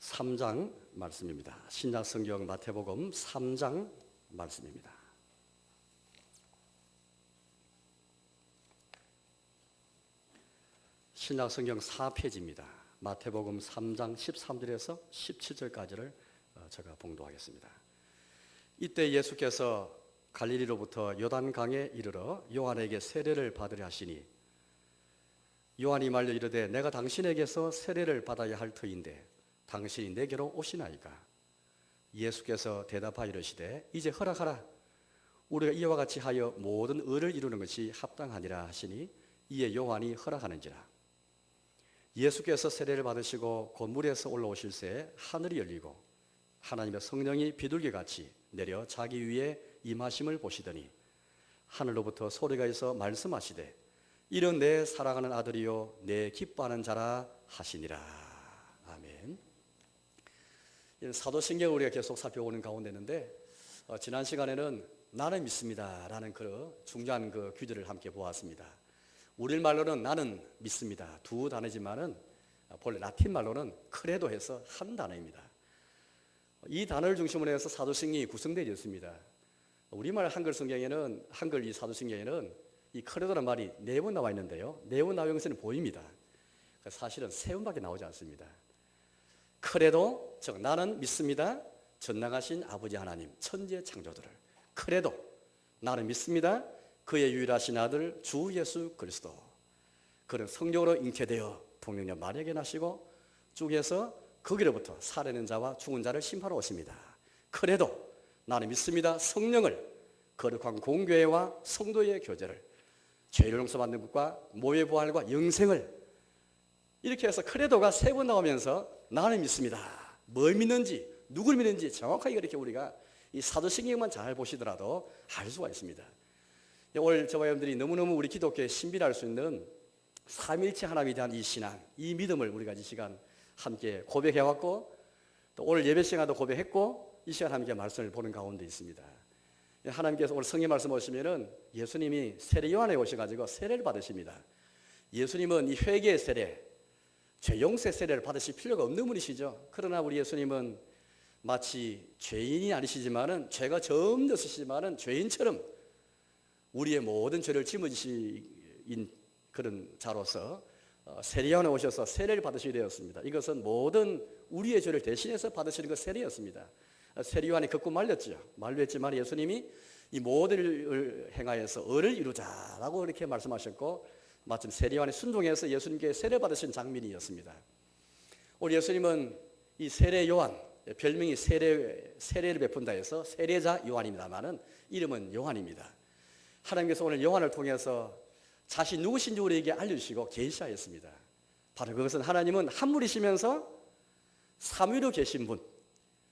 3장 말씀입니다. 신약성경 마태복음 3장 말씀입니다. 신약성경 4페이지입니다. 마태복음 3장 13절에서 17절까지를 제가 봉독하겠습니다. 이때 예수께서 갈릴리로부터 요단강에 이르러 요한에게 세례를 받으려 하시니 요한이 말려 이르되 내가 당신에게서 세례를 받아야 할 터인데 당신이 내게로 오시나이까? 예수께서 대답하여 이르시되 이제 허락하라. 우리가 이와 같이 하여 모든 의를 이루는 것이 합당하니라 하시니 이에 요한이 허락하는지라. 예수께서 세례를 받으시고 곧 물에서 올라오실새 하늘이 열리고 하나님의 성령이 비둘기같이 내려 자기 위에 임하심을 보시더니 하늘로부터 소리가 있어 말씀하시되 이는 내 사랑하는 아들이요 내 기뻐하는 자라 하시니라. 아멘. 사도신경을 우리가 계속 살펴보는 가운데 있는데 지난 시간에는 나는 믿습니다 라는 그 중요한 그 규제를 함께 보았습니다. 우리말로는 나는 믿습니다 두 단어지만은 본래 라틴 말로는 크레도 해서 한 단어입니다. 이 단어를 중심으로 해서 사도신경이 구성되어 있습니다. 우리말 한글 성경에는 한글 이 사도신경에는 이 크레도라는 말이 4번 나와 있는데요, 4번 나온 것은 보입니다. 사실은 3번밖에 나오지 않습니다. 크레도, 즉 나는 믿습니다 전능하신 아버지 하나님 천지의 창조주를, 크레도 나는 믿습니다 그의 유일하신 아들 주 예수 그리스도, 그는 성령으로 잉태되어 동령녀 마리아에게 나시고 쪽에서 거기로부터 살아있는 자와 죽은 자를 심판하러 오십니다. 크레도 나는 믿습니다 성령을, 거룩한 공교회와 성도의 교제를, 죄를 용서받는 것과 모의 부활과 영생을, 이렇게 해서 크레도가 3번 나오면서 나는 믿습니다. 뭘 믿는지 누굴 믿는지 정확하게 이렇게 우리가 이 사도신경만 잘 보시더라도 알 수가 있습니다. 오늘 저와 여러분들이 너무너무 우리 기독교에 신비할 수 있는 삼위일체 하나님에 대한 이 신앙, 이 믿음을 우리가 이 시간 함께 고백해왔고 또 오늘 예배 시간도 고백했고 이 시간 함께 말씀을 보는 가운데 있습니다. 하나님께서 오늘 성경 말씀 보시면은 예수님이 세례 요한에 오셔가지고 세례를 받으십니다. 예수님은 이 회개의 세례, 죄 용서 세례를 받으실 필요가 없는 분이시죠. 그러나 우리 예수님은 마치 죄인이 아니시지만은 죄가 좀 없으시지만은 죄인처럼 우리의 모든 죄를 짊어지신 그런 자로서 세례 요한에 오셔서 세례를 받으시게 되었습니다. 이것은 모든 우리의 죄를 대신해서 받으시는 그 세례였습니다. 세례 요한이 걷고 말렸죠. 말렸지만 예수님이 이 모든 일을 행하여서 의를 이루자라고 이렇게 말씀하셨고 마침 세례 요한이 순종해서 예수님께 세례 받으신 장면이었습니다. 오늘 예수님은 이 세례 요한, 별명이 세례를 베푼다 해서 세례자 요한입니다만은 이름은 요한입니다. 하나님께서 오늘 요한을 통해서 자신 누구신지 우리에게 알려주시고 계시하였습니다. 바로 그것은 하나님은 한 분이시면서 삼위로 계신 분,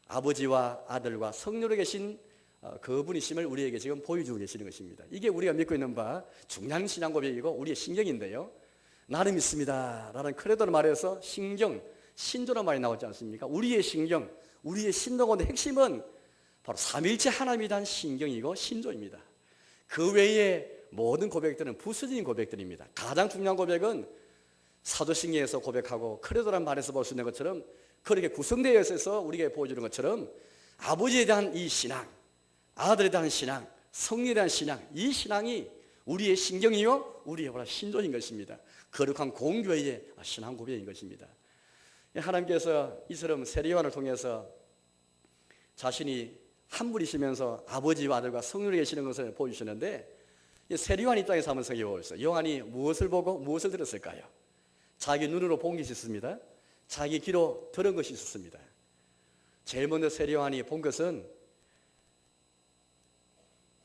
아버지와 아들과 성령으로 계신 그분이심을 우리에게 지금 보여주고 계시는 것입니다. 이게 우리가 믿고 있는 바 중요한 신앙 고백이고 우리의 신경인데요, 나는 믿습니다 라는 크레도를 말해서 신경, 신조란 말이 나오지 않습니까? 우리의 신경, 우리의 신동원의 핵심은 바로 삼위일체 하나님에 대한 신경이고 신조입니다. 그 외에 모든 고백들은 부수적인 고백들입니다. 가장 중요한 고백은 사도신경에서 고백하고 크레도란 말에서 볼 수 있는 것처럼 그렇게 구성되어 있어서 우리에게 보여주는 것처럼 아버지에 대한 이 신앙, 아들에 대한 신앙, 성령에 대한 신앙, 이 신앙이 우리의 신경이요 우리의 신조인 것입니다. 거룩한 공교회의 신앙 고백인 것입니다. 하나님께서 이처럼 세례 요한을 통해서 자신이 한 분이시면서 아버지와 아들과 성령으로 계시는 것을 보여주시는데 세례 요한 입장에서 한번 생각해 보겠습니다. 요한이 무엇을 보고 무엇을 들었을까요? 자기 눈으로 본 것이 있었습니다. 자기 귀로 들은 것이 있었습니다. 제일 먼저 세례 요한이 본 것은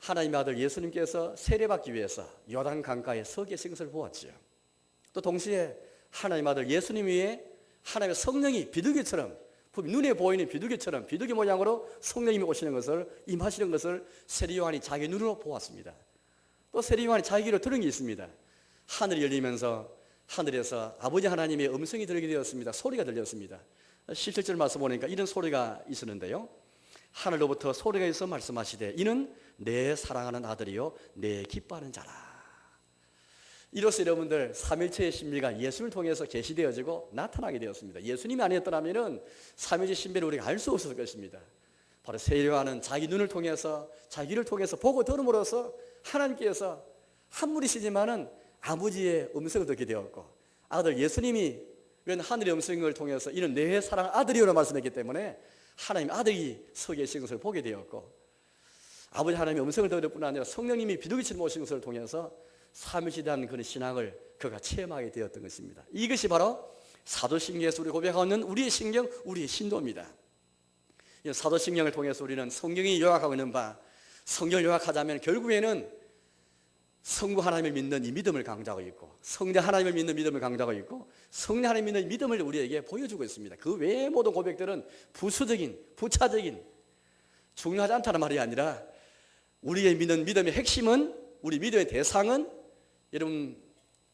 하나님의 아들 예수님께서 세례받기 위해서 요단 강가에 서 계신 것을 보았죠. 또 동시에 하나님의 아들 예수님 위에 하나님의 성령이 비둘기처럼, 눈에 보이는 비둘기처럼 비둘기 모양으로 성령님이 오시는 것을, 임하시는 것을 세례 요한이 자기 눈으로 보았습니다. 또 세례 요한이 자기 귀로 들은 게 있습니다. 하늘이 열리면서 하늘에서 아버지 하나님의 음성이 들리게 되었습니다. 소리가 들렸습니다. 17절 말씀 보니까 이런 소리가 있었는데요, 하늘로부터 소리가 있어 말씀하시되 이는 내 사랑하는 아들이요 내 기뻐하는 자라. 이로써 여러분들 삼일체의 신비가 예수를 통해서 계시되어지고 나타나게 되었습니다. 예수님이 아니었더라면 삼일체 신비를 우리가 알 수 없었을 것입니다. 바로 세례요한은 자기 눈을 통해서 자기 귀를 통해서 보고 들음으로써 하나님께서 한 분이시지만은 아버지의 음성을 듣게 되었고, 아들 예수님이 웬 하늘의 음성을 통해서 이는 내 사랑 아들이오라 말씀했기 때문에 하나님 아들이 서 계신 것을 보게 되었고, 아버지 하나님의 음성을 들을 뿐 아니라 성령님이 비둘기처럼 오신 것을 통해서 삼위일체에 대한 그런 신앙을 그가 체험하게 되었던 것입니다. 이것이 바로 사도신경에서 우리 고백하고 있는 우리의 신경, 우리의 신도입니다. 사도신경을 통해서 우리는 성경이 요약하고 있는 바, 성경을 요약하자면 결국에는 성부 하나님을 믿는 이 믿음을 강조하고 있고, 성자 하나님을 믿는 믿음을 강조하고 있고, 성령 하나님을 믿는 믿음을 우리에게 보여주고 있습니다. 그 외의 모든 고백들은 부수적인, 부차적인, 중요하지 않다는 말이 아니라 우리의 믿는 믿음의 핵심은, 우리 믿음의 대상은, 여러분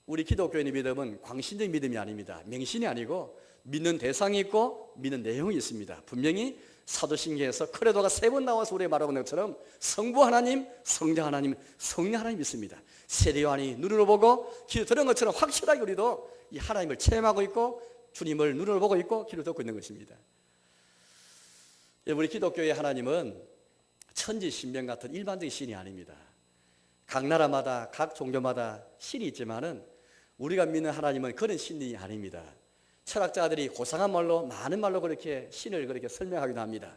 우리 기독교인의 믿음은 광신적인 믿음이 아닙니다. 맹신이 아니고 믿는 대상이 있고 믿는 내용이 있습니다. 분명히 사도신경에서 크레도가 3번 나와서 우리가 말하고 있는 것처럼 성부 하나님, 성자 하나님, 성령 하나님 믿습니다. 세례요한이 눈으로 보고 귀로 들은 것처럼 확실하게 우리도 이 하나님을 체험하고 있고 주님을 눈으로 보고 있고 귀로 듣고 있는 것입니다. 우리 기독교의 하나님은 천지 신명 같은 일반적인 신이 아닙니다. 각 나라마다 각 종교마다 신이 있지만은 우리가 믿는 하나님은 그런 신이 아닙니다. 철학자들이 고상한 말로, 많은 말로 그렇게 신을 그렇게 설명하기도 합니다.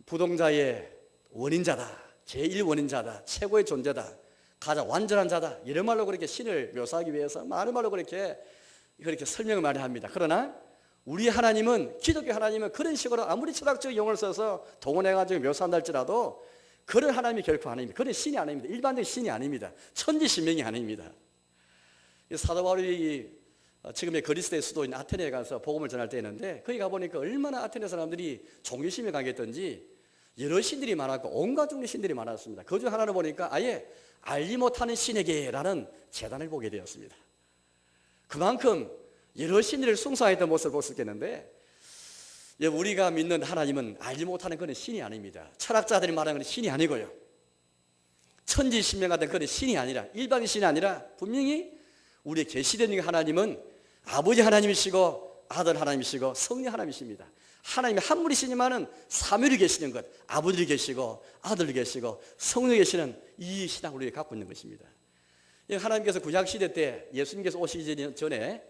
부동자의 원인자다, 제1원인자다, 최고의 존재다, 가장 완전한 자다, 이런 말로 그렇게 신을 묘사하기 위해서 많은 말로 그렇게 설명을 많이 합니다. 그러나 우리 하나님은, 기독교 하나님은 그런 식으로 아무리 철학적 용어를 써서 동원해가지고 묘사한다 할지라도 그런 하나님이 결코 아닙니다. 그런 신이 아닙니다. 일반적인 신이 아닙니다. 천지신명이 아닙니다. 사도 바울이 지금의 그리스의 수도인 아테네에 가서 복음을 전할 때 했는데, 거기 가보니까 얼마나 아테네 사람들이 종교심에 강했던지 여러 신들이 많았고 온갖 종류의 신들이 많았습니다. 그 중 하나를 보니까 아예 알지 못하는 신에게라는 제단을 보게 되었습니다. 그만큼 여러 신들을 숭상했던 모습을 볼 수 있겠는데, 우리가 믿는 하나님은 알지 못하는 그런 신이 아닙니다. 철학자들이 말하는 그런 신이 아니고요, 천지신명 같은 그런 신이 아니라, 일반의 신이 아니라 분명히 우리의 계시된 하나님은 아버지 하나님이시고 아들 하나님이시고 성령 하나님이십니다. 하나님이 한 분이시지만은 삼위일이 계시는 것, 아버지를 계시고 아들을 계시고 성령이 계시는 이 신앙을 우리가 갖고 있는 것입니다. 하나님께서 구약시대 때 예수님께서 오시기 전에,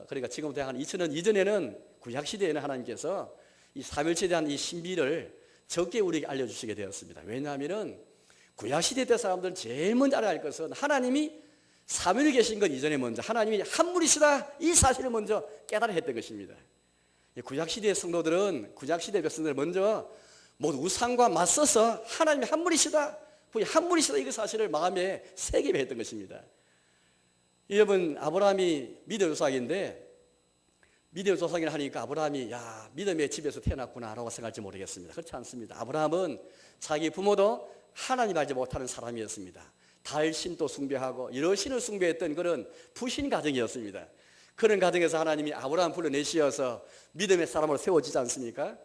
그러니까 지금부터 한 2000년 이전에는 구약시대에는 하나님께서 이 삼위일체에 대한 이 신비를 적게 우리에게 알려주시게 되었습니다. 왜냐하면 구약시대 때 사람들은 제일 먼저 알아야 할 것은 하나님이 삼위일이 계신 것 이전에 먼저 하나님이 한 분이시다, 이 사실을 먼저 깨달아 했던 것입니다. 구약시대의 성도들은, 구약시대의 백성들은 먼저 모두 우상과 맞서서 하나님이 한 분이시다, 한 분이시다, 이 사실을 마음에 새기게 했던 것입니다. 여러분, 아브라함이 믿음의 조상인데, 믿음의 조상이라 하니까 아브라함이 믿음의 집에서 태어났구나 라고 생각할지 모르겠습니다. 그렇지 않습니다. 아브라함은 자기 부모도 하나님 알지 못하는 사람이었습니다. 달 신도 숭배하고 여러 신을 숭배했던 그런 부신 가정이었습니다. 그런 가정에서 하나님이 아브라함 불러내시어서 믿음의 사람으로 세워지지 않습니까?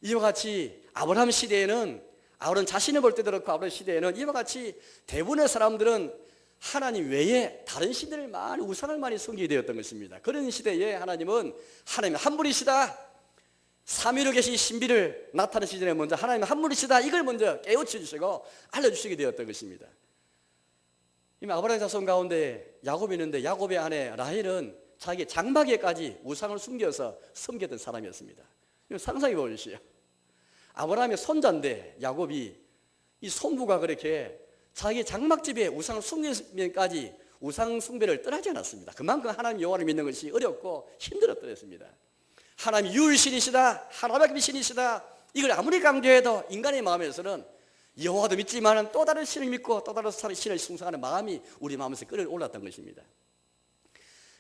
이와 같이 아브라함 시대에는, 아브라함 자신을 볼 때도 그렇고 아브라함 시대에는 이와 같이 대부분의 사람들은 하나님 외에 다른 신들을 많이, 우상을 많이 섬기게 되었던 것입니다. 그런 시대에 하나님은 하나님 한 분이시다, 삼위로 계신 신비를 나타내시기 전에 먼저 하나님 한 분이시다, 이걸 먼저 깨우쳐 주시고 알려주시게 되었던 것입니다. 이미 아브라함 자손 가운데 야곱이 있는데, 야곱의 아내 라헬은 자기 장막에까지 우상을 숨겨서 섬겼던 사람이었습니다. 상상해 보십시오. 아브라함의 손자인데 야곱이, 이 손부가 그렇게 자기 장막집에 우상을 숨기면까지 우상 숭배를 떠나지 않았습니다. 그만큼 하나님 여호와를 믿는 것이 어렵고 힘들었던 것입니다. 하나님 유일신이시다, 하나밖에 신이시다, 이걸 아무리 강조해도 인간의 마음에서는 여호와도 믿지만 또 다른 신을 믿고 또 다른 신을 숭상하는 마음이 우리 마음에서 끌어올랐던 것입니다.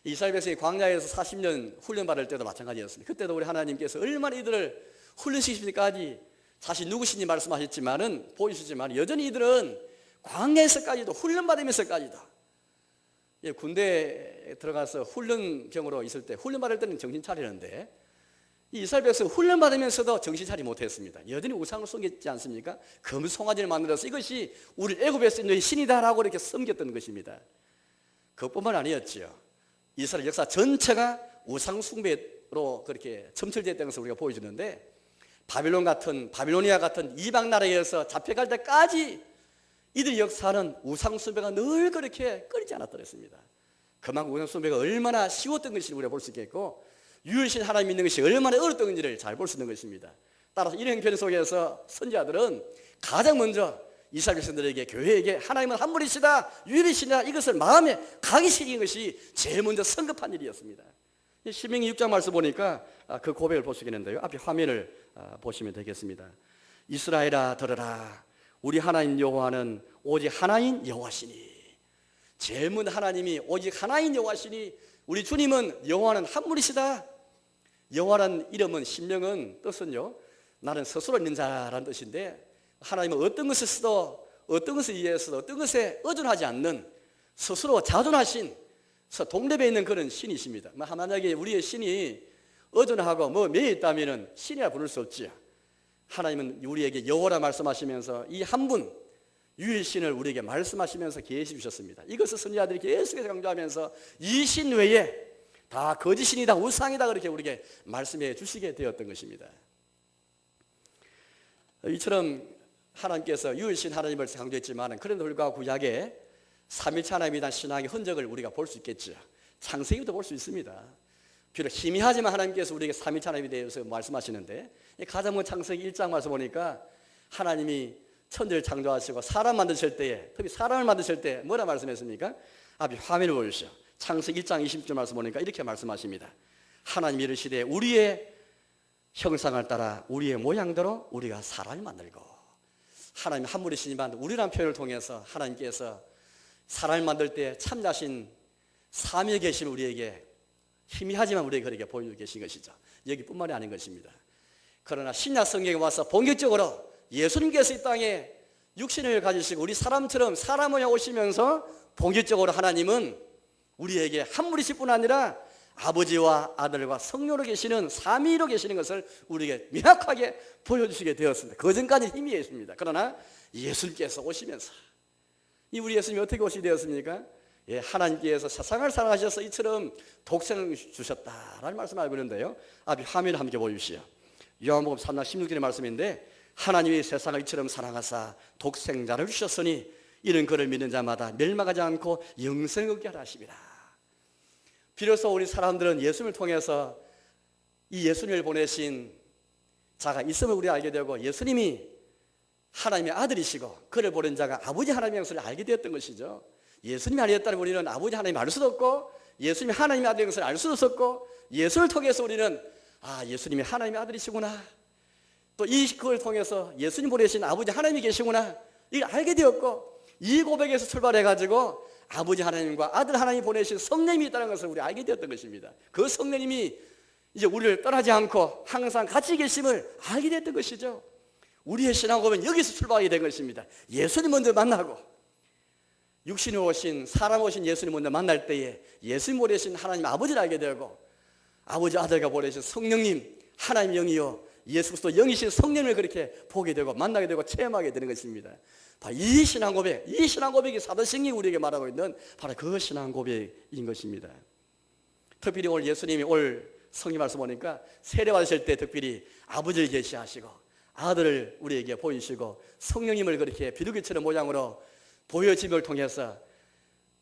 이스라엘 백성이 광야에서 40년 훈련받을 때도 마찬가지였습니다. 그때도 우리 하나님께서 얼마나 이들을 훈련시키시기까지 자신 누구신지 말씀하셨지만은, 보여주셨지만 여전히 이들은 광야에서까지도 훈련받으면서까지도, 군대에 들어가서 훈련병으로 있을 때, 훈련받을 때는 정신 차리는데 이 이스라엘 백성 훈련받으면서도 정신 차리지 못했습니다. 여전히 우상을 섬겼지 않습니까? 금송아지를 만들어서 이것이 우리 애굽에서 있는 신이다라고 이렇게 섬겼던 것입니다. 그것뿐만 아니었죠. 이스라엘 역사 전체가 우상 숭배로 그렇게 점철됐다는 것을 우리가 보여주는데, 바빌로니아 같은 이방 나라에 의해서 잡혀갈 때까지 이들 역사는 우상 숭배가 늘 그렇게 끊이지 않았더랬습니다. 그만큼 우상 숭배가 얼마나 쉬웠던 것을 우리가 볼 수 있겠고, 유일신 하나님 믿는 것이 얼마나 어렵던 건지를 잘 볼 수 있는 것입니다. 따라서 이런 형편 속에서 선지자들은 가장 먼저 이스라엘 백성들에게, 교회에게 하나님은 한 분이시다, 유일이시다, 이것을 마음에 각인시키는 것이 제일 먼저 성급한 일이었습니다. 신명기 6장 말씀 보니까 그 고백을 볼 수 있겠는데요. 앞에 화면을 보시면 되겠습니다. 이스라엘아 들으라, 우리 하나님 여호와는 오직 하나인 여호와시니. 제일 먼저 하나님이 오직 하나인 여호와시니, 우리 주님은 여호와는 한 분이시다. 여호와라는 이름은, 신명은 뜻은요, 나는 스스로 있는 자라는 뜻인데, 하나님은 어떤 것을 쓰도, 어떤 것을 이해해서도, 어떤 것에 의존하지 않는 스스로 자존하신 동렙에 있는 그런 신이십니다. 만약에 우리의 신이 의존하고 매여 있다면 신이라 부를 수 없지요. 하나님은 우리에게 여호와라 말씀하시면서 이 한 분 유일신을 우리에게 말씀하시면서 계시 주셨습니다. 이것을 선지자들이 계속해서 강조하면서 이 신 외에 다 거짓신이다, 우상이다, 그렇게 우리에게 말씀해 주시게 되었던 것입니다. 이처럼 하나님께서 유일신 하나님을 강조했지만, 그럼에도 불구하고 구약에 삼위일체 하나님에 대한 신앙의 흔적을 우리가 볼 수 있겠죠. 창세기부터 볼 수 있습니다. 비록 희미하지만 하나님께서 우리에게 삼위일체 하나님에 대해서 말씀하시는데, 가장 먼저 창세기 1장 말씀 보니까 하나님이 천지를 창조하시고 사람 만드실 때에, 특히 사람을 만드실 때 뭐라 말씀했습니까? 앞에 화면을 보십시오. 창세기 1장 20절 말씀 보니까 이렇게 말씀하십니다. 하나님이 이르시되 우리의 형상을 따라 우리의 모양대로 우리가 사람을 만들고. 하나님 한 분이시지만 우리라는 표현을 통해서 하나님께서 사람을 만들 때 참자신 삼위의 계심을 우리에게 희미하지만 우리에게 그렇게 보여주고 계신 것이죠. 여기뿐만이 아닌 것입니다. 그러나 신약 성경에 와서 본격적으로 예수님께서 이 땅에 육신을 가지시고 우리 사람처럼 사람을 오시면서 본격적으로 하나님은 우리에게 한 분이실 뿐 아니라 아버지와 아들과 성령으로 계시는 삼위로 계시는 것을 우리에게 명확하게 보여주시게 되었습니다. 그 전까지 희미했습니다. 그러나 예수님께서 오시면서, 이 우리 예수님이 어떻게 오시게 되었습니까? 하나님께서 세상을 사랑하셔서 이처럼 독생을 주셨다라는 말씀을 알고 있는데요. 앞에 화면을 함께 보여주시오. 요한복음 3장 16절의 말씀인데, 하나님이 세상을 이처럼 사랑하사 독생자를 주셨으니 이는 그를 믿는 자마다 멸망하지 않고 영생을 얻게 하라 하심이라. 비로소 우리 사람들은 예수님을 통해서 이 예수님을 보내신 자가 있음을 우리가 알게 되고, 예수님이 하나님의 아들이시고 그를 보낸 자가 아버지 하나님의 것을 알게 되었던 것이죠. 예수님이 아니었다면 우리는 아버지 하나님 알 수도 없고, 예수님이 하나님의 아들인 것을 알 수도 없었고, 예수를 통해서 우리는 예수님이 하나님의 아들이시구나, 또 그걸 통해서 예수님 보내신 아버지 하나님이 계시구나, 이걸 알게 되었고, 이 고백에서 출발해가지고 아버지 하나님과 아들 하나님이 보내신 성령님이 있다는 것을 우리 알게 되었던 것입니다. 그 성령님이 이제 우리를 떠나지 않고 항상 같이 계심을 알게 됐던 것이죠. 우리의 신앙고백은 여기서 출발하게 된 것입니다. 예수님 먼저 만나고, 육신에 오신, 사람 오신 예수님 먼저 만날 때에 예수님 보내신 하나님 아버지를 알게 되고, 아버지 아들과 보내신 성령님, 하나님 영이요 예수 그리스도 영이신 성령을 그렇게 보게 되고 만나게 되고 체험하게 되는 것입니다. 이 신앙 고백, 이 신앙 고백이 사도신경이 우리에게 말하고 있는 바로 그 신앙 고백인 것입니다. 특별히 오늘 예수님이 성경 말씀 보니까 세례 받으실 때 특별히 아버지를 계시하시고 아들을 우리에게 보이시고 성령님을 그렇게 비둘기처럼 모양으로 보여짐을 통해서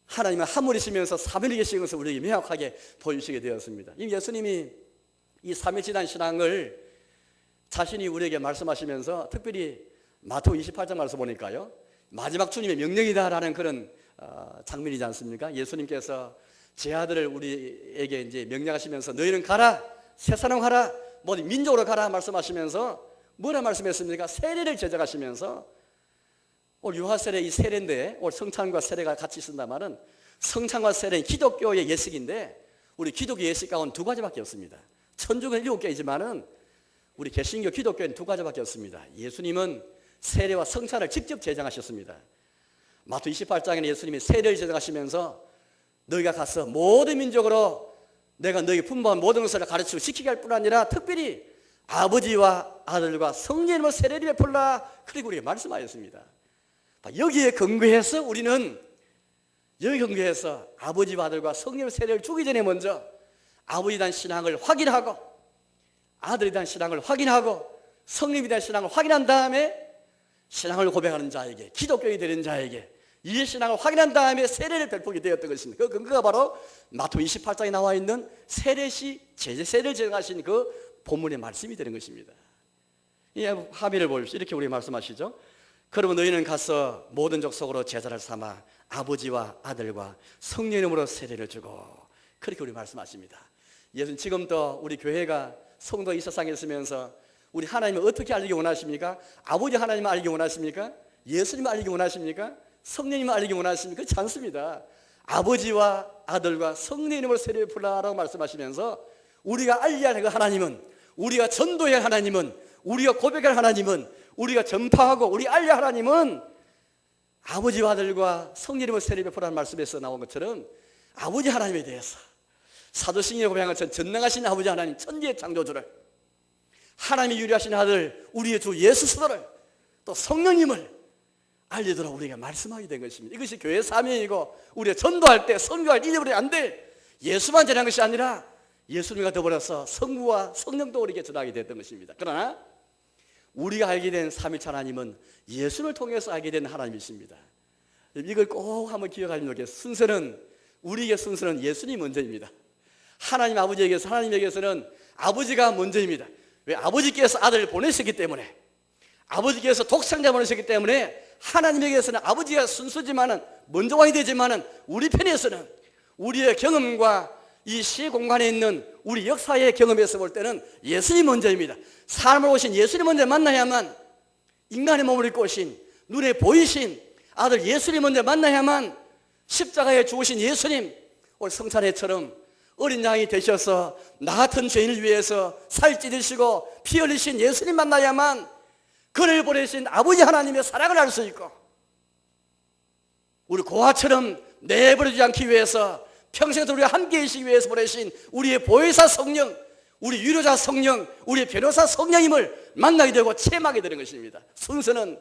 하나님은 한 분이시면서 삼위로 계신 것을 우리에게 명확하게 보여주시게 되었습니다. 이 예수님이 이 삼위지단 신앙을 자신이 우리에게 말씀하시면서 특별히 마태복음 28장 말씀 보니까요, 마지막 주님의 명령이다라는 그런 장면이지 않습니까? 예수님께서 제 아들을 우리에게 이제 명령하시면서 너희는 가라, 세상으로 가라, 모든 민족으로 가라 말씀하시면서 뭐라 말씀했습니까? 세례를 제작하시면서, 오늘 유아세례 이 세례인데, 오늘 성찬과 세례가 같이 쓴다마는 성찬과 세례는 기독교의 예식인데 우리 기독교 예식 가운데 두 가지밖에 없습니다. 천주교는 7개이지만은 우리 개신교 기독교는 두 가지밖에 없습니다. 예수님은 세례와 성찬을 직접 제정하셨습니다. 마태복음 28장에는 예수님이 세례를 제정하시면서 너희가 가서 모든 민족으로 내가 너희 분부한 모든 것을 가르치고 지키게 할 뿐 아니라 특별히 아버지와 아들과 성령님을 세례를 베풀라, 그리고 우리에게 말씀하셨습니다. 여기에 근거해서 우리는 여기 경계에서 아버지와 아들과 성령의 세례를 주기 전에 먼저 아버지에 대한 신앙을 확인하고 아들에 대한 신앙을 확인하고 성령에 대한 신앙을 확인한 다음에 신앙을 고백하는 자에게, 기독교인이 되는 자에게 이 신앙을 확인한 다음에 세례를 베푸게 되었던 것입니다. 그 근거가 바로 마태복음 28장에 나와 있는 세례시 세례를 제정하신 그 본문의 말씀이 되는 것입니다. 이 합의를 보십시오. 이렇게 우리 말씀하시죠. 그러면 너희는 가서 모든 족속으로 제자를 삼아 아버지와 아들과 성령 이름으로 세례를 주고, 그렇게 우리 말씀하십니다. 예수님 지금도 우리 교회가 성도 이 세상에 있으면서 우리 하나님을 어떻게 알기 원하십니까? 아버지 하나님을 알기 원하십니까? 예수님을 알기 원하십니까? 성령님을 알기 원하십니까? 그렇지 않습니다. 아버지와 아들과 성령 이름으로 세례를 풀라라고 말씀하시면서 우리가 알려야 할 그 하나님은, 우리가 전도해야 할 하나님은, 우리가 고백할 하나님은, 우리가 전파하고 우리 알려야 할 하나님은 아버지와 아들과 성령 이름으로 세례를 베푸라는 말씀에서 나온 것처럼 아버지 하나님에 대해서 사도신경에 고백한 것처럼 전능하신 아버지 하나님, 천지의 창조주를, 하나님이 유리하신 아들 우리의 주 예수 그리스도를, 또 성령님을 알리도록 우리가 말씀하게 된 것입니다. 이것이 교회의 사명이고 우리가 전도할 때 선교할 때 잊어버리면 안 돼. 예수만 전한 것이 아니라 예수님과 더불어서 성부와 성령도 우리에게 전하게 됐던 것입니다. 그러나 우리가 알게 된 삼위일체 하나님은 예수를 통해서 알게 된 하나님이십니다. 이걸 꼭 한번 기억하시면 좋겠습니다. 순서는, 우리에게 순서는 예수님이 먼저입니다. 하나님 아버지에게서, 하나님에게서는 아버지가 먼저입니다. 왜? 아버지께서 아들을 보내셨기 때문에, 아버지께서 독생자 보내셨기 때문에 하나님에게서는 아버지가 순서지만은 먼저 와야 되지만은 우리 편에서는 우리의 경험과 이 시 공간에 있는 우리 역사의 경험에서 볼 때는 예수님이 먼저입니다. 사람으로 오신 예수님 먼저 만나야만, 인간의 몸을 입고 오신 눈에 보이신 아들 예수님 먼저 만나야만 십자가에 죽으신 예수님, 오늘 성찬회처럼 어린 양이 되셔서 나 같은 죄인을 위해서 살 찢으시고 피 흘리신 예수님 만나야만 그를 보내신 아버지 하나님의 사랑을 알 수 있고, 우리 고아처럼 내버려두지 않기 위해서 평생 우리와 함께 계시기 위해서 보내신 우리의 보혜사 성령, 우리 위로자 성령, 우리의 변호사 성령님을 만나게 되고 체험하게 되는 것입니다. 순서는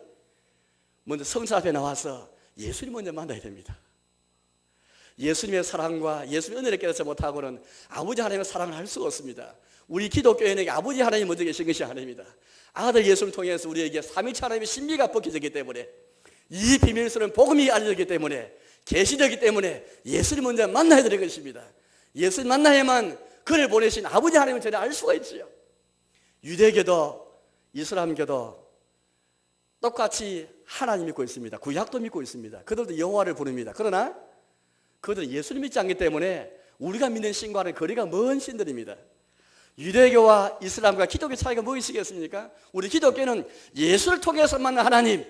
먼저 성사 앞에 나와서 예수님 먼저 만나야 됩니다. 예수님의 사랑과 예수님의 은혜를 깨닫지 못하고는 아버지 하나님의 사랑을 할 수가 없습니다. 우리 기독교인에게 아버지 하나님이 먼저 계신 것이 아닙니다. 아들 예수를 통해서 우리에게 삼위일체 하나님의 신비가 벗겨졌기 때문에, 이 비밀스러운 복음이 알려졌기 때문에, 계시되기 때문에 예수님 먼저 만나야 되는 것입니다. 예수님 만나야만 그를 보내신 아버지 하나님을 전혀 알 수가 있지요. 유대교도 이슬람교도 똑같이 하나님 믿고 있습니다. 구약도 믿고 있습니다. 그들도 여호와를 부릅니다. 그러나 그들은 예수를 믿지 않기 때문에 우리가 믿는 신과는 거리가 먼 신들입니다. 유대교와 이슬람과 기독교 차이가 무엇이겠습니까? 우리 기독교는 예수를 통해서 만난 하나님,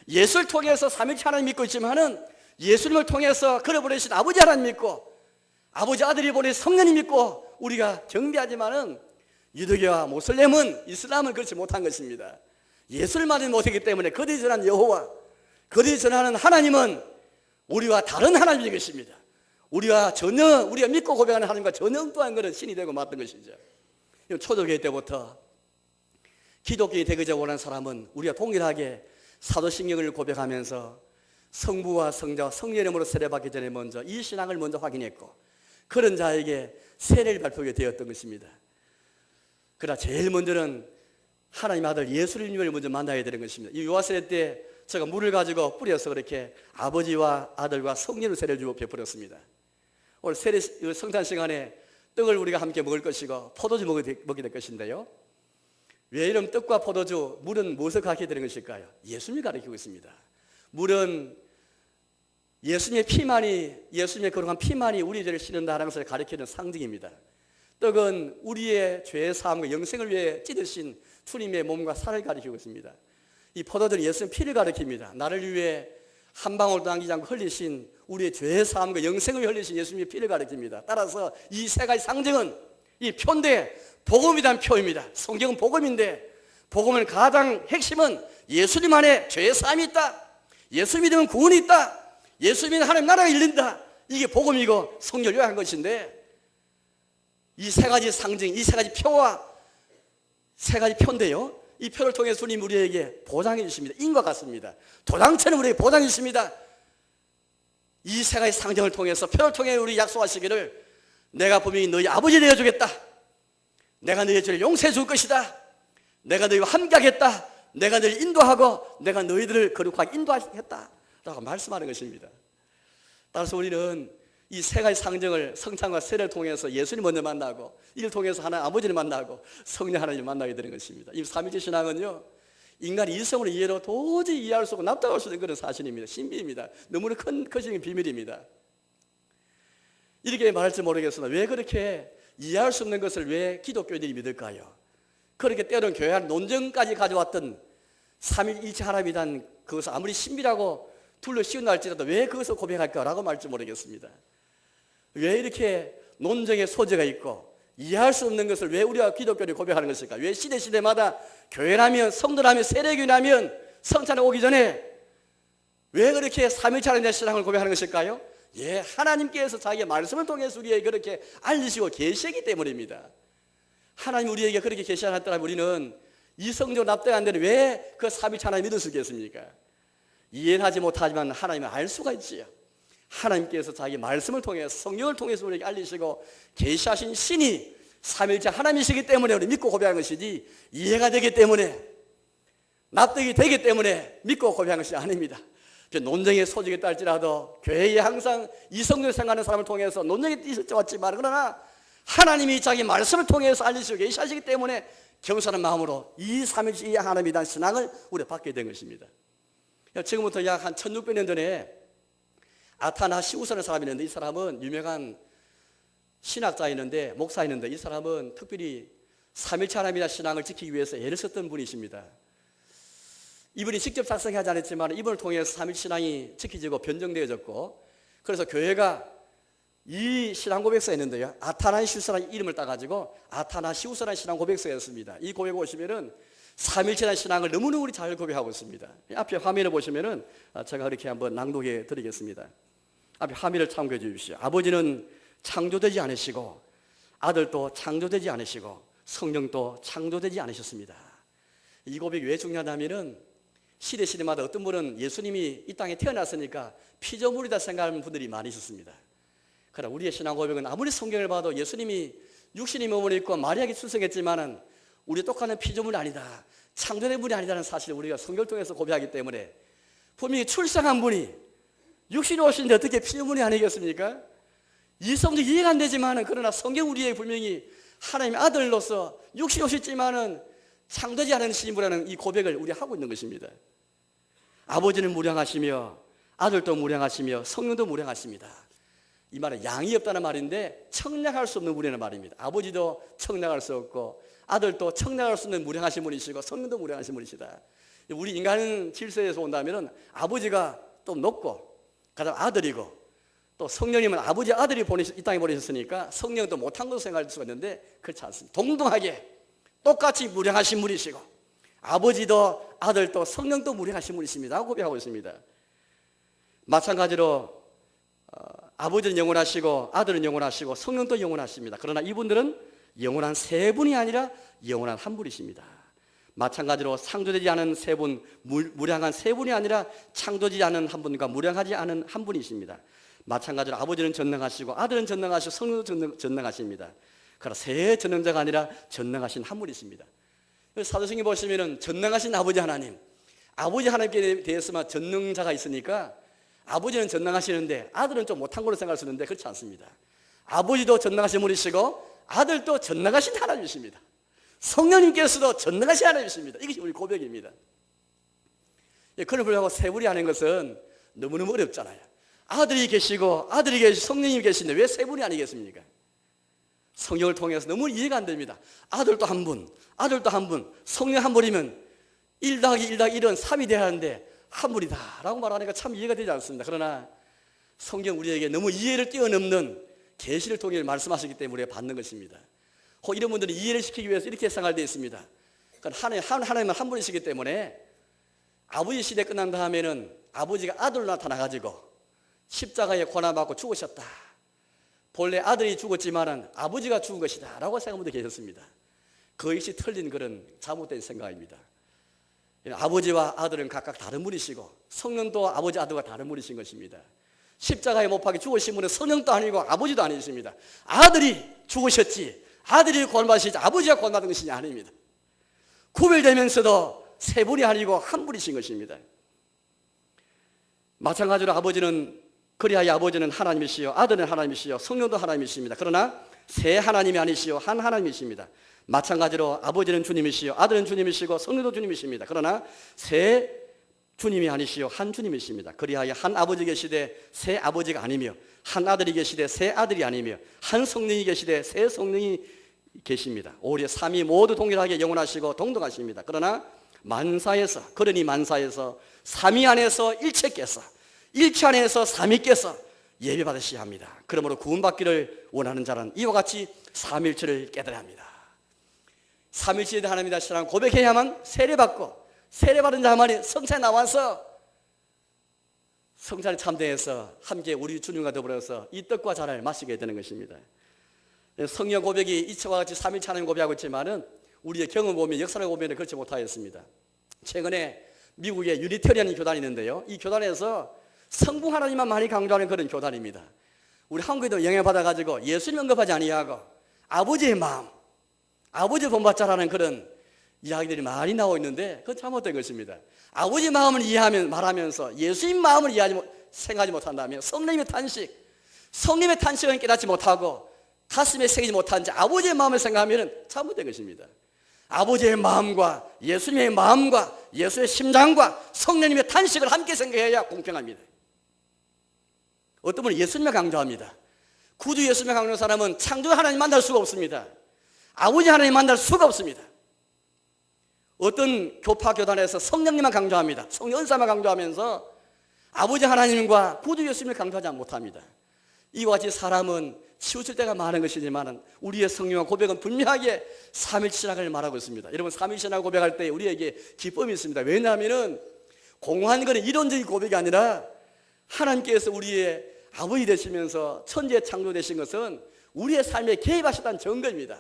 예수를 통해서 삼위일체 하나님 믿고 있지만은 예수님을 통해서 그를 보내신 아버지 하나님 믿고, 아버지 아들이 보내신 성령님 믿고 우리가 경배하지만은 유대교와 모슬렘은, 이슬람은 그렇지 못한 것입니다. 예수를 만나지 못했기 때문에 그들이 전하는 여호와, 그들이 전하는 하나님은 우리와 다른 하나님인 것입니다. 우리가 믿고 고백하는 하나님과 전혀 엉뚱한 것은 신이 되고 맞던 것이죠. 초대교회 때부터 기독교인이 되고자 원하는 사람은 우리가 동일하게 사도신경을 고백하면서 성부와 성자와 성령 이름으로 세례받기 전에 먼저 이 신앙을 먼저 확인했고, 그런 자에게 세례를 발표하게 되었던 것입니다. 그러나 제일 먼저는 하나님 아들 예수님을 먼저 만나야 되는 것입니다. 이 요한세례 때 제가 물을 가지고 뿌려서 그렇게 아버지와 아들과 성령으로 세례를 주고 베풀었습니다. 오늘 세례 성찬 시간에 떡을 우리가 함께 먹을 것이고 포도주 먹게 될 것인데요, 왜 이런 떡과 포도주, 물은 무엇을 가르치게 되는 것일까요? 예수님이 가르치고 있습니다. 물은 예수님의 피만이, 예수님의 거룩한 피만이 우리 죄를 씻는다는 것을 가르치는 상징입니다. 떡은 우리의 죄의 사함과 영생을 위해 찢으신 주님의 몸과 살을 가리키고 있습니다. 이 포도주는 예수님 피를 가리킵니다. 나를 위해 한 방울도 남기지 않고 흘리신 우리의 죄의 사함과 영생을 흘리신 예수님의 피를 가리킵니다. 따라서 이 세 가지 상징은 이 표인데 복음이란 표입니다. 성경은 복음인데, 복음의 가장 핵심은 예수님 안에 죄의 사함이 있다, 예수 믿으면 구원이 있다, 예수 믿으면 하나님 나라가 열린다, 이게 복음이고 성경을 요약한 것인데, 이 세 가지 상징, 이 세 가지 표와 세 가지 표인데요, 이 표를 통해 주님 우리에게 보장해 주십니다. 인과 같습니다. 도장처럼 우리에게 보장해 주십니다. 이 세 가지 상징을 통해서 표를 통해 우리 약속하시기를 내가 분명히 너희 아버지 되어주겠다. 내가 너희의 죄를 용서해 줄 것이다. 내가 너희와 함께하겠다. 내가 너희를 인도하고 내가 너희들을 거룩하게 인도하겠다 라고 말씀하는 것입니다. 따라서 우리는 이 세 가지 상징을 성찬과 세례를 통해서 예수님 먼저 만나고 이를 통해서 하나님 아버지를 만나고 성령 하나님을 만나게 되는 것입니다. 이 삼위일체 신앙은요, 인간이 이성으로 이해로 도저히 이해할 수 없고 납득할 수 없는 그런 사실입니다. 신비입니다. 너무나 커진 비밀입니다. 이렇게 말할지 모르겠으나 왜 그렇게 이해할 수 없는 것을 왜 기독교인들이 믿을까요? 그렇게 때로는 교회 안 논쟁까지 가져왔던 삼위일체 하나님이란 그것을 아무리 신비라고 둘러 씌운다 할지라도 왜 그것을 고백할까라고 말할지 모르겠습니다. 왜 이렇게 논쟁의 소재가 있고 이해할 수 없는 것을 왜 우리가 기독교를 고백하는 것일까? 왜 시대마다 교회라면 성도라면 세례교회라면 성찬에 오기 전에 왜 그렇게 삼위일체 하나님의 신앙을 고백하는 것일까요? 예, 하나님께서 자기의 말씀을 통해서 우리에게 그렇게 알리시고 계시기 때문입니다. 하나님 우리에게 그렇게 계시하였더라면 우리는 이성적으로 납득 안 되는 왜 그 삼위일체 하나님 믿을 수 있겠습니까? 이해는 하지 못하지만 하나님은 알 수가 있지요. 하나님께서 자기 말씀을 통해서 성령을 통해서 우리에게 알리시고 계시하신 신이 삼위일체 하나님이시기 때문에 우리 믿고 고백하는 것이지 이해가 되기 때문에 납득이 되기 때문에 믿고 고백하는 것이 아닙니다. 논쟁의 소지가 있다 할지라도 교회에 항상 이성적으로 생각하는 사람을 통해서 논쟁이 있었지만 그러나 하나님이 자기 말씀을 통해서 알리시고 계시하시기 때문에 겸손한 마음으로 이 삼위일체 하나님에 대한 신앙을 우리가 받게 된 것입니다. 지금부터 약 한 1600년 전에 아타나시우스라는 사람이 있는데 이 사람은 유명한 신학자였는데 목사였는데 이 사람은 특별히 삼위일체 하나님의 신앙을 지키기 위해서 애를 썼던 분이십니다. 이분이 직접 작성하지 않았지만 이분을 통해서 삼위일체 신앙이 지켜지고 변정되어졌고 그래서 교회가 이 신앙 고백서가 있는데요. 아타나시우스라는 이름을 따가지고 아타나시우스라는 신앙 고백서였습니다. 이 고백 보시면은 삼위일체라는 신앙을 너무너무 우리 잘 고백하고 있습니다. 앞에 화면을 보시면은 제가 이렇게 한번 낭독해 드리겠습니다. 앞에 화면을 참고해 주십시오. 아버지는 창조되지 않으시고 아들도 창조되지 않으시고 성령도 창조되지 않으셨습니다. 이 고백이 왜 중요하냐면은 시대마다 어떤 분은 예수님이 이 땅에 태어났으니까 피조물이다 생각하는 분들이 많이 있었습니다. 그러나 우리의 신앙 고백은 아무리 성경을 봐도 예수님이 육신의 몸을 입고 마리아에게 출생했지만은 우리 똑같은 피조물이 아니다. 창조된 분이 아니라는 사실을 우리가 성경을 통해서 고백하기 때문에 분명히 출생한 분이 육신이 오시는데 어떻게 피조물이 아니겠습니까? 이성적 이해가 안 되지만은 그러나 성경 우리에게 분명히 하나님의 아들로서 육신이 오셨지만은 창조되지 않은 신이라는 이 고백을 우리 하고 있는 것입니다. 아버지는 무량하시며 아들도 무량하시며 성령도 무량하십니다. 이 말은 양이 없다는 말인데 청량할 수 없는 분이라는 말입니다. 아버지도 청량할 수 없고 아들도 청량할 수 없는 무량하신 분이시고 성령도 무량하신 분이시다. 우리 인간 질서에서 온다면 아버지가 좀 높고 가장 아들이고 또 성령님은 아버지 아들이 이 땅에 보내셨으니까 성령도 못한 것으로 생각할 수가 있는데 그렇지 않습니다. 동등하게 똑같이 무량하신 분이시고 아버지도 아들도 성령도 무량하신 분이십니다. 고백하고 있습니다. 마찬가지로 아버지는 영원하시고 아들은 영원하시고 성령도 영원하십니다. 그러나 이분들은 영원한 세 분이 아니라 영원한 한 분이십니다. 마찬가지로 창조되지 않은 세 분, 무량한 세 분이 아니라 창조되지 않은 한 분과 무량하지 않은 한 분이십니다. 마찬가지로 아버지는 전능하시고 아들은 전능하시고 성령도 전능하십니다. 그러나 세 전능자가 아니라 전능하신 한 분이십니다. 사도행전 보시면은 전능하신 아버지 하나님, 아버지 하나님께 대해서만 전능자가 있으니까 아버지는 전능하시는데 아들은 좀 못한 걸로 생각할 수 있는데 그렇지 않습니다. 아버지도 전능하신 분이시고 아들도 전능하신 하나님이십니다. 성령님께서도 전능하신 하나님이십니다. 이것이 우리 고백입니다. 그걸 불구하고 세 분이 하는 것은 너무너무 어렵잖아요. 아들이 계시고 성령님이 계신데 왜 세 분이 아니겠습니까? 성령을 통해서 너무 이해가 안 됩니다. 아들도 한 분, 아들도 한 분, 성령 한 분이면 1 더하기 1 더하기 1은 3이 돼야 하는데 한 분이다 라고 말하니까 참 이해가 되지 않습니다. 그러나 성경 우리에게 너무 이해를 뛰어넘는 계시를 통해 말씀하시기 때문에 받는 것입니다. 이런 분들은 이해를 시키기 위해서 이렇게 생각되어 있습니다. 그러니까 하나님은 한 분이시기 때문에 아버지 시대 끝난 다음에는 아버지가 아들로 나타나가지고 십자가에 고난받고 죽으셨다. 본래 아들이 죽었지만은 아버지가 죽은 것이다 라고 생각하는 분도 계셨습니다. 그것이 틀린 그런 잘못된 생각입니다. 아버지와 아들은 각각 다른 분이시고 성령도 아버지 아들과 다른 분이신 것입니다. 십자가에 못 박혀 죽으신 분은 성령도 아니고 아버지도 아니십니다. 아들이 죽으셨지, 아들이 구원받으시지 아버지가 구원받은 것이 아닙니다. 구별되면서도 세 분이 아니고 한 분이신 것입니다. 마찬가지로 아버지는, 그리하여 아버지는 하나님이시요 아들은 하나님이시요 성령도 하나님이십니다. 그러나 세 하나님이 아니시요 한 하나님이십니다. 마찬가지로 아버지는 주님이시요 아들은 주님이시고 성령도 주님이십니다. 그러나 세 주님이 아니시요 한 주님이십니다. 그리하여 한 아버지 계시되 세 아버지가 아니며, 한 아들이 계시되 세 아들이 아니며, 한 성령이 계시되 세 성령이 계십니다. 오히려 삼위 모두 동일하게 영원하시고 동등하십니다. 그러나 만사에서, 그러니 만사에서 삼위 안에서 일체께서, 일체 안에서 삼위께서 예배받으셔야 합니다. 그러므로 구원받기를 원하는 자는 이와 같이 삼일체를 깨달아야 합니다. 삼일체에 대한 하나님의 다시라는 고백해야만 세례받고, 세례받은 자만이 성찬에 나와서 성찬에 참대해서 함께 우리 주님과 더불어서 이 떡과 잔을 마시게 되는 것입니다. 성령 고백이 이처와 같이 삼일체 하나님 고백하고 있지만은 우리의 경험 보면, 역사를 보면 그렇지 못하였습니다. 최근에 미국에 유니테리안 교단이 있는데요, 이 교단에서 성부 하나님만 많이 강조하는 그런 교단입니다. 우리 한국에도 영향받아가지고 예수님 언급하지 아니하고 아버지의 마음, 아버지 본받자라는 그런 이야기들이 많이 나오고 있는데 그건 잘못된 것입니다. 아버지 마음을 말하면서 예수님 마음을 생각하지 못한다면 성령님의 탄식, 성령의 탄식은 깨닫지 못하고 가슴에 새기지 못한 자 아버지의 마음을 생각하면 잘못된 것입니다. 아버지의 마음과 예수님의 마음과 예수의 심장과 성령님의 탄식을 함께 생각해야 공평합니다. 어떤 분은 예수님을 강조합니다. 구주 예수님을 강조하는 사람은 창조 하나님 만날 수가 없습니다. 아버지 하나님 만날 수가 없습니다. 어떤 교파 교단에서 성령님만 강조합니다. 성령 은사만 강조하면서 아버지 하나님과 구주 예수님을 강조하지 못합니다. 이와 같이 사람은 치우칠 때가 많은 것이지만 우리의 성령과 고백은 분명하게 삼일신학을 말하고 있습니다. 여러분, 삼일신학 고백할 때 우리에게 기쁨이 있습니다. 왜냐하면 공허한 것은 이론적인 고백이 아니라 하나님께서 우리의 아버지 되시면서 천지에 창조되신 것은 우리의 삶에 개입하셨다는 증거입니다.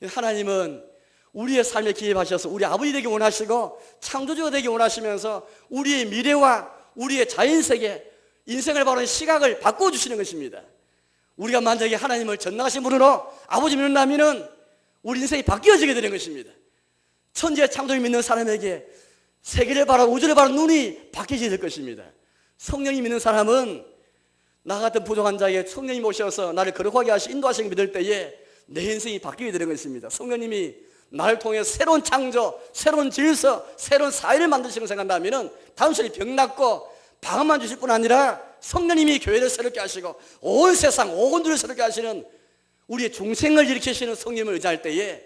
하나님은 우리의 삶에 개입하셔서 우리 아버지 되기 원하시고 창조주가 되기 원하시면서 우리의 미래와 우리의 자연세계, 인생을 바라보는 시각을 바꿔주시는 것입니다. 우리가 만약에 하나님을 전능하신 분으로 아버지 믿는다면 우리 인생이 바뀌어지게 되는 것입니다. 천지의 창조를 믿는 사람에게 세계를 바라보고 우주를 바라보는 눈이 바뀌어지게 될 것입니다. 성령이 믿는 사람은 나 같은 부족한 자에게 성령이 오셔서 나를 거룩하게 하시 인도하시기 믿을 때에 내 인생이 바뀌게 되는 것입니다. 성령님이 나를 통해 새로운 창조, 새로운 질서, 새로운 사회를 만드시는 생각한다면 단순히 병 낫고 방언만 주실 뿐 아니라 성령님이 교회를 새롭게 하시고 온 세상, 온 원주를 새롭게 하시는 우리의 중생을 일으키시는 성령님을 의지할 때에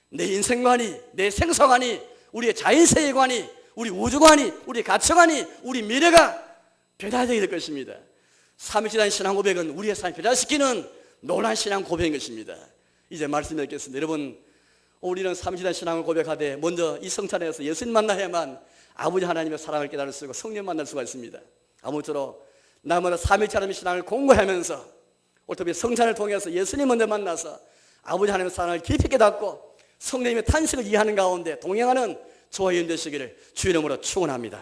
내 인생관이, 내 생사관이, 우리의 자연세계관이, 우리 우주관이, 우리 가치관이, 우리 미래가 변화되게 될 것입니다. 삼일체라는 신앙 고백은 우리의 삶을 변화시키는 놀라운 신앙 고백인 것입니다. 이제 말씀드리겠습니다. 여러분, 우리는 삼일체라는 신앙을 고백하되 먼저 이 성찬에서 예수님 만나야만 아버지 하나님의 사랑을 깨달을 수 있고 성령 만날 수가 있습니다. 아무쪼록 나마다 삼일체라는 신앙을 공부하면서 어떻게 성찬을 통해서 예수님 먼저 만나서 아버지 하나님의 사랑을 깊이 깨닫고 성령님의 탄식을 이해하는 가운데 동행하는 저와 여러분 되시기를 주의 이름으로 축원합니다.